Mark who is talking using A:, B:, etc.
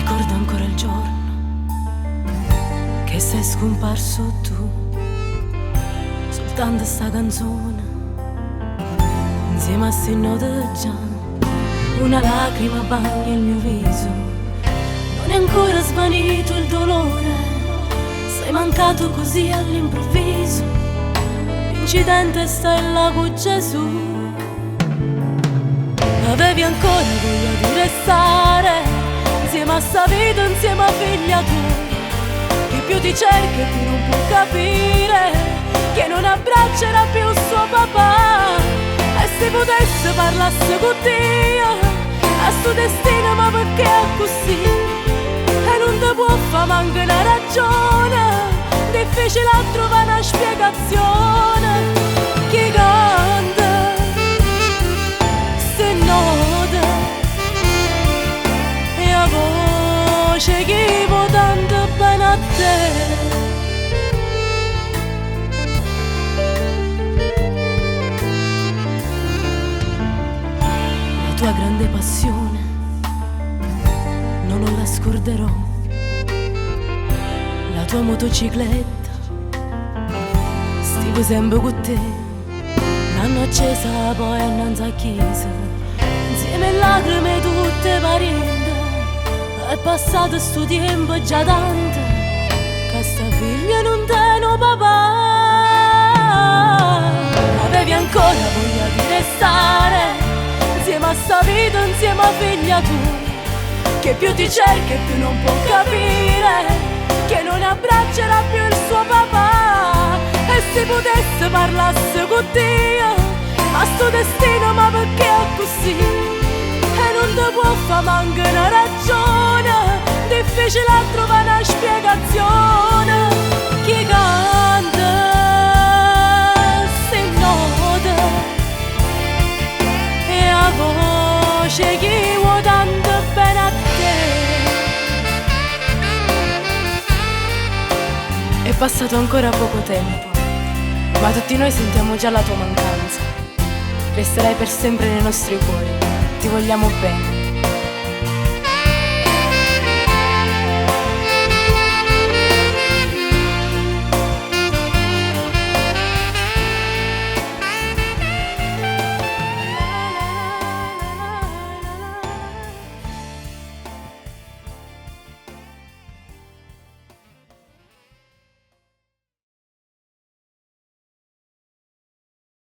A: Ricordo ancora il giorno che sei scomparso tu, soltanto sta canzone insieme a sti note già. Una lacrima bagna il mio viso, non è ancora svanito il dolore. Sei mancato così all'improvviso, l'incidente sta in là con Gesù. Avevi ancora voglia di restare insieme a sta vita, insieme a figlia tua. Chi più ti cerca e più non può capire che non abbraccerà più suo papà. E se potesse parlasse con Dio a suo destino, ma perché è così? E non ti può fare manca una ragione, difficile a trovare una spiegazione. Chi canta se note e a voce chi può tanto bene a te. La tua grande passione non la scorderò, la tua motocicletta stivo sempre con te. L'hanno accesa poi annanzi a chiesa, insieme a lacrime tutte pariente. È passato sto tempo già tanto che sta figlia non tiene papà. Avevi ancora voglia di restare insieme a sta vita, insieme a figlia tua. Che più ti cerca e più non può capire che non abbraccerà più il suo papà. E se potesse parlasse con Dio a sto destino, ma perché è così? E non ti può fare manca una ragione, difficile a trovare una spiegazione. Chi canta se note e a voce chi vuole tanto bene a te. È passato ancora poco tempo, ma tutti noi sentiamo già la tua mancanza. Resterai per sempre nei nostri cuori, ti vogliamo bene.